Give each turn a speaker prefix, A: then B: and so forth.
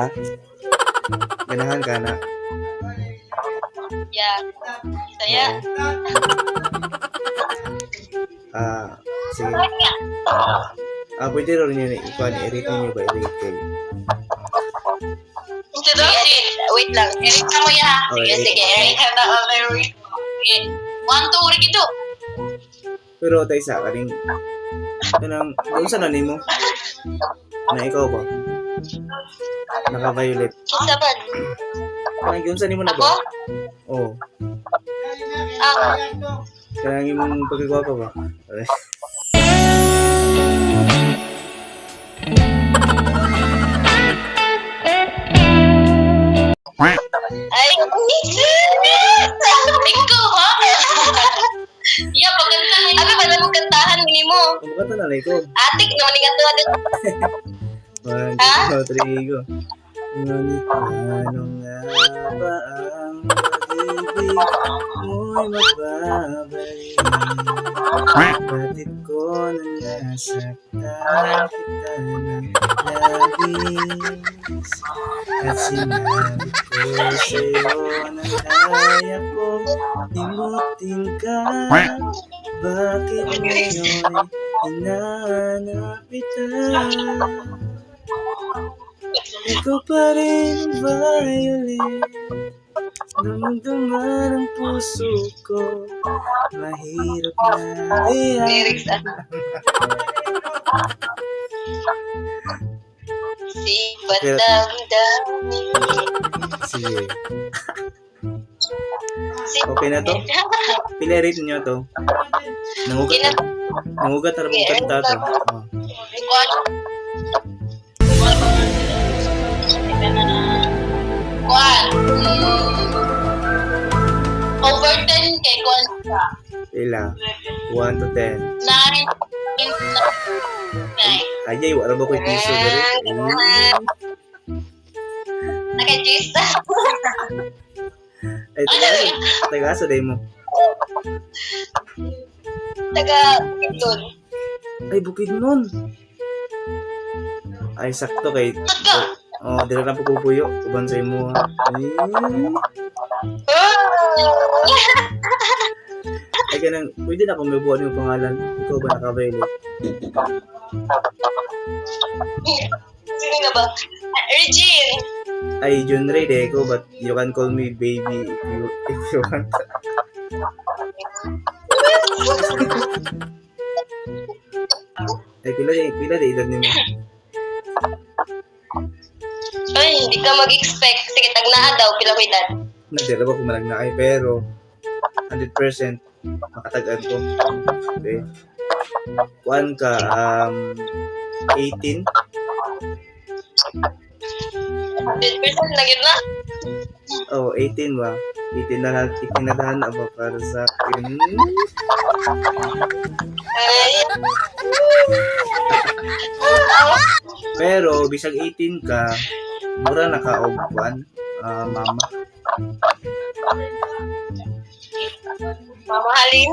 A: Ha? Ganahan ka na?
B: Yeah. Saya.
A: Sige. Pwede rin yun. Ikaw, i-rate ninyo ba? I-rate kayo.
B: Wait lang. I-rate na mo ya. Sige,
A: Okay.
B: sige. I-rate na ako. 1, 2, ulit ito.
A: Pero tayo sa kaning doon sa nanin mo? Na ikaw ba? Naka-violet.
B: Kinsa ba?
A: Kanang doon sa nimo na
B: Ako?
A: ba? Oo.
B: Ah.
A: Kanang imong pagkagawa pa ba? Ay.
B: Ay. Ikaw ha? Yeah, pagkanta. Ano ba na kantahan mo?
A: Kumukata na lang ikaw.
B: Atik naman yung gato agad.
A: 1, 2, 3, go. Ngunit ano nga ba ang pag-ibig mo'y magbabalik? Batid ko na nasaktan kita ng labis at sinabi ko sa'yo na kaya ko limutin ka. Bakit ngayon hinanap kita? Ikaw pa rin, violet. Damdaman ang puso ko. Mahirap na
B: Lyrics ah. Sipat
A: Pero-
B: damdamin.
A: Sige. Okay na to? Pina-rate niyo to? Nangugat. Nangugat na mong kanta to. Oh.
B: Over 10 kay Kwan.
A: Ila. 1 to 10.
B: 9.
A: Ayay, wala ba ko'y piso na rin?
B: Naka-juice.
A: Ay, taga-asa day mo.
B: Doon.
A: Ay, bukid nun. Ay, sakto kay... Oh, dila na pagpupuyo. Uban sa'yo mo. Ay, ay ganang, pwede na kung may buwan yung pangalan. Ikaw ba naka-violet?
B: Sino nga ba? Regine.
A: Ay, Jun Ray Deco, but you can call me baby if you want. Ay, pila di edad nimo.
B: Ay, hindi ka mag-expect. Sige, tagnaa daw. Pila ko edad.
A: Nagdala ba kung malag na ay, pero 100% makatagaan ko. Okay. Kuan ka, 18?
B: 100% na yun na.
A: Oh, 18 ba? 18 na na ba para sa akin?
B: Ay.
A: Pero, bisag 18 ka, mura na ka og kuan, mama.
B: Mamahalin.